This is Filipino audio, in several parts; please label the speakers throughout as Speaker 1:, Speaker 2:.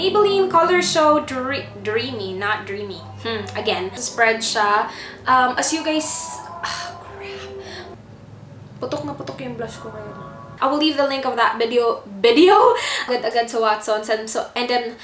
Speaker 1: Maybelline Colorshow Dreamy, not Dreamy. Again, spread siya. As you guys... crap. Putok na putok yung blush ko ngayon. I will leave the link of that video agad-agad sa Watsons and then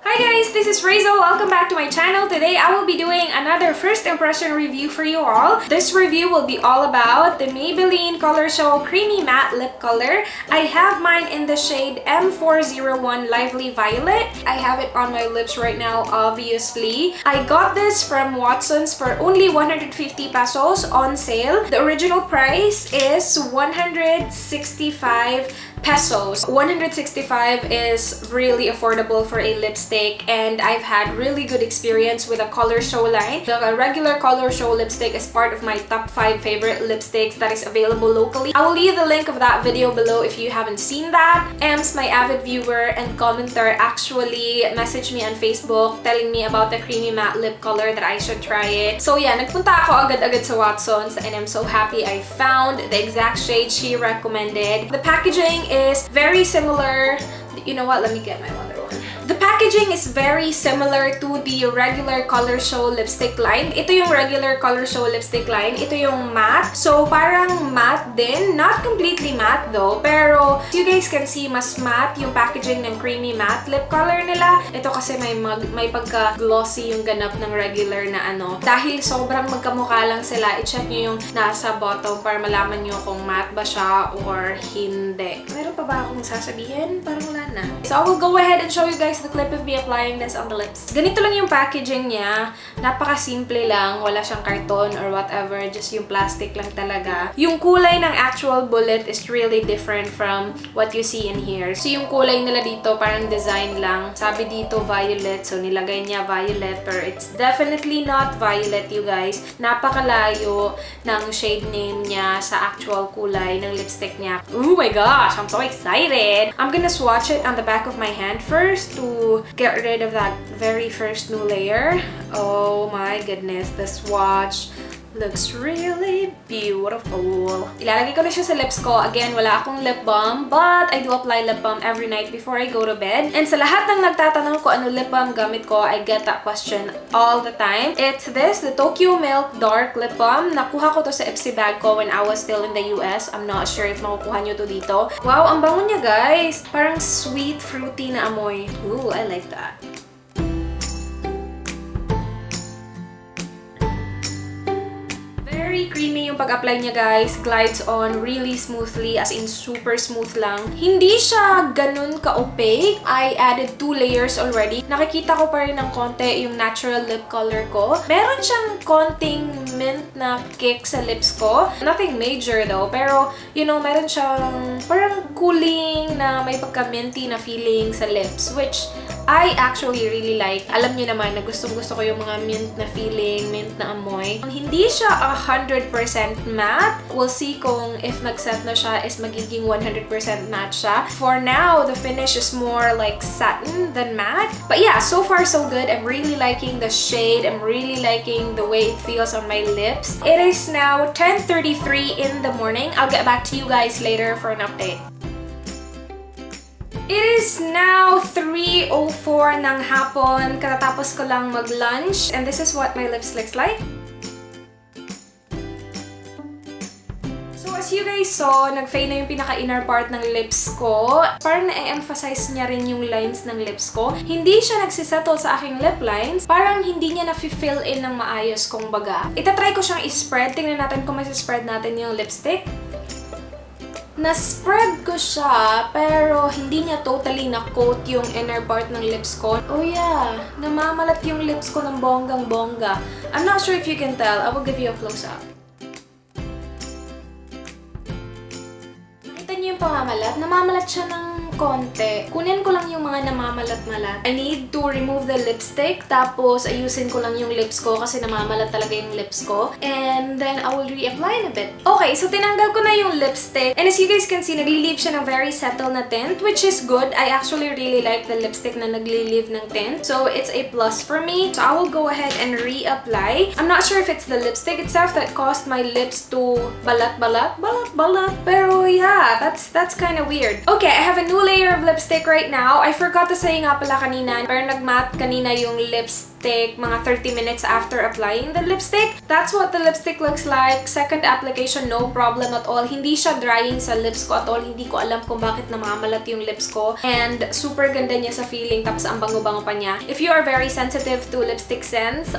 Speaker 1: Hi guys, this is Rhaze. Welcome back to my channel. Today I will be doing another first impression review for you all. This review will be all about the Maybelline Colorshow Creamy Matte Lip Color. I have mine in the shade M401 Lively Violet. I have it on my lips right now, obviously. I got this from Watsons for only 150 pesos on sale. The original price is 165 pesos. 165 is really affordable for a lipstick, and I've had really good experience with a Colorshow line. The regular Colorshow lipstick is part of my top 5 favorite lipsticks that is available locally. I will leave the link of that video below if you haven't seen that. Ems, my avid viewer and commenter, actually messaged me on Facebook telling me about the creamy matte lip color that I should try it. So yeah, nagpunta ako agad-agad sa Watsons, and I'm so happy I found the exact shade she recommended. The packaging is very similar. You know what? Let me get my other one. The packaging is very similar to the regular Colorshow lipstick line. Ito yung regular Colorshow lipstick line. Ito yung matte. So, parang matte din. Not completely matte though. Pero, you guys can see, mas matte yung packaging ng creamy matte lip color nila. Ito kasi may pagka-glossy yung ganap ng regular na ano. Dahil sobrang magkamukha lang sila, i-check nyo yung nasa bottom para malaman nyo kung matte ba siya or hindi. Meron pa ba akong sasabihin? Parang wala na. So, I will go ahead and show you guys the clip of me applying this on the lips. Ganito lang yung packaging niya. Napaka-simple lang. Wala siyang karton or whatever. Just yung plastic lang talaga. Yung kulay ng actual bullet is really different from what you see in here. So, yung kulay nila dito parang design lang. Sabi dito violet. So, nilagay niya violet. Pero it's definitely not violet, you guys. Napakalayo ng shade name niya sa actual kulay ng lipstick niya. Oh my gosh! I'm so excited! I'm gonna swatch it on the back of my hand first to get rid of that very first new layer. Oh my goodness, the swatch looks really beautiful. Ilalagay ko na siya sa lips ko. Again, wala akong lip balm, but I do apply lip balm every night before I go to bed. And sa lahat ng nagtatanong ko ano lip balm gamit ko, I get that question all the time. It's this, the Tokyo Milk Dark Lip Balm. Nakuha ko to sa Ipsy bag ko when I was still in the US. I'm not sure if makukuha nyo to dito. Wow, ang bango niya, guys! Parang sweet, fruity na amoy. Ooh, I like that. Very creamy yung pag-apply niya, guys. Glides on really smoothly, as in super smooth lang. Hindi siya ganun ka-opaque. I added 2 layers already. Nakikita ko pa rin ng konti yung natural lip color ko. Meron siyang konting mint na kick sa lips ko. Nothing major though, pero you know, meron siyang parang cooling na may pagka-minty na feeling sa lips, which I actually really like. Alam niyo naman na gustong-gusto ko yung mga mint na feeling, mint na amoy. Hindi siya 100% matte. We'll see kung if nag-set na siya is magiging 100% matte siya. For now, the finish is more like satin than matte. But yeah, so far so good. I'm really liking the shade. I'm really liking the way it feels on my lips. It is now 10:33 in the morning. I'll get back to you guys later for an update. It is now 3:04 ng hapon. Katatapos ko lang mag-lunch. And this is what my lips looks like. So as you guys saw, nag-fade na yung pinaka-inner part ng lips ko. Parang na-emphasize niya rin yung lines ng lips ko. Hindi siya nagsisettle sa aking lip lines. Parang hindi niya na-fill in ng maayos kung baga. Itatry ko siyang i-spread. Tingnan natin kung may spread natin yung lipstick. Na-spread ko siya, pero hindi niya totally na-coat yung inner part ng lips ko. Oh yeah, namamalat yung lips ko ng bonggang-bongga. I'm not sure if you can tell. I will give you a close-up. Nakita niyo yung pamamalat? Namamalat siya ng konti. Kunin ko lang yung mga namamalat-malat. I need to remove the lipstick, tapos ayusin ko lang yung lips ko kasi namamalat talaga yung lips ko. And then, I will reapply in a bit. Okay, so tinanggal ko na yung lipstick. And as you guys can see, nagli-leave siya ng very settled na tint, which is good. I actually really like the lipstick na nagli-leave ng tint. So, it's a plus for me. So, I will go ahead and reapply. I'm not sure if it's the lipstick itself that caused my lips to balat. Pero yeah, that's kind of weird. Okay, I have a new layer of lipstick right now. I forgot to say nga pala kanina, pero nag-matte kanina yung lipstick mga 30 minutes after applying the lipstick. That's what the lipstick looks like. Second application, no problem at all. Hindi siya drying sa lips ko at all. Hindi ko alam kung bakit namamalat yung lips ko. And super ganda niya sa feeling, tapos ang bango-bango pa niya. If you are very sensitive to lipstick scents,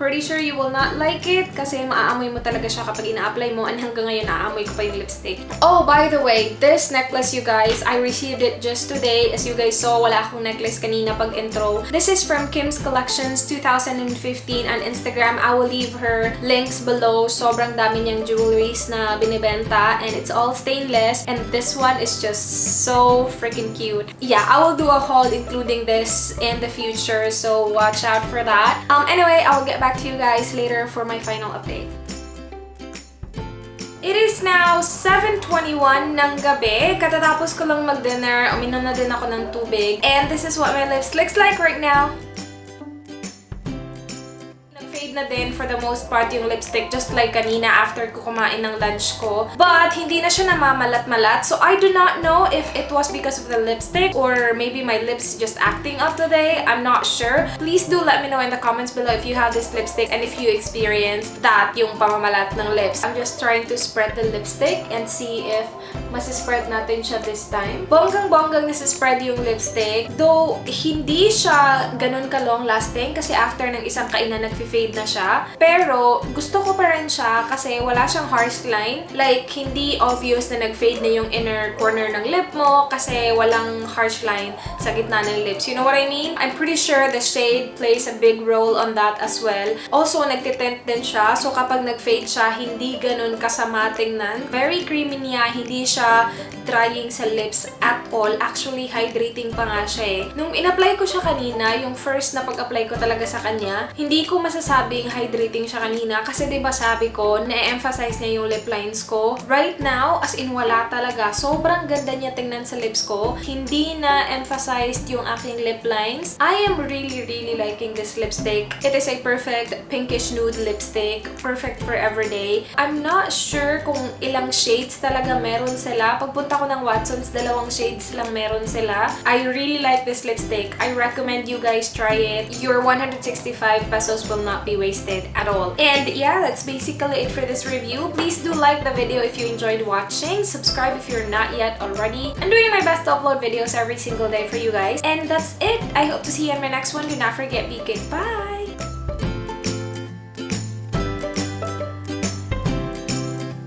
Speaker 1: pretty sure you will not like it kasi maaamoy mo talaga siya kapag ina-apply mo, and hanggang ngayon naaamoy ko pa yung lipstick. Oh, by the way, this necklace, you guys, I received it just today. As you guys saw, wala akong necklace kanina pag intro. This is from Kim's Collections 2015 on Instagram. I will leave her links below. Sobrang dami niyang jewelries na binibenta, and it's all stainless, and this one is just so freaking cute. Yeah, I will do a haul including this in the future, so watch out for that. Anyway, I will get back to you guys later for my final update. It is now 7:21 ng gabi. Katatapos ko lang mag-dinner. Uminom na din ako ng tubig. And this is what my lips looks like right now. Nag-fade na din for the most part yung lipstick, just like kanina after ko kumain ng lunch ko. But hindi na siya namamalat-malat. So I do not know if it was because of the lipstick or maybe my lips just acting up today. I'm not sure. Please do let me know in the comments below if you have this lipstick and if you experienced that, yung pamamalat ng lips. I'm just trying to spread the lipstick and see if masispread natin siya this time. Bonggang-bonggang nasispread yung lipstick. Though, hindi siya ganun ka-long lasting kasi after ng isang kainan nag-fade na siya. Pero, gusto ko pa rin siya kasi wala siyang harsh line. Like, hindi obvious na nag-fade na yung inner corner ng lip mo kasi walang harsh line sa gitna ng lips. You know what I mean? I'm pretty sure the shade plays a big role on that as well. Also, nagtitint din siya. So, kapag nag-fade siya, hindi ganun kasama tingnan. Very creamy niya. Hindi siya drying sa lips at all. Actually, hydrating pa nga siya eh. Nung in-apply ko siya kanina, yung first na pag-apply ko talaga sa kanya, hindi ko masasabing hydrating siya kanina kasi diba sabi ko, na-emphasize niya yung lip lines ko. Right now, as in wala talaga. Sobrang ganda niya tingnan sa lips ko. Hindi na-emphasized yung aking lip lines. I am really liking this lipstick. It is a perfect pinkish nude lipstick. Perfect for everyday. I'm not sure kung ilang shades talaga meron sila. Pagpunta ko ng Watsons, 2 shades lang meron sila. I really like this lipstick. I recommend you guys try it. Your 165 pesos will not be wasted at all. And yeah, that's basically it for this review. Please do like the video if you enjoyed watching. Subscribe if you're not yet already. I'm doing my best to upload videos every single day for you guys. And that's it. I hope to see you in my next one. Do not forget, be good. Bye!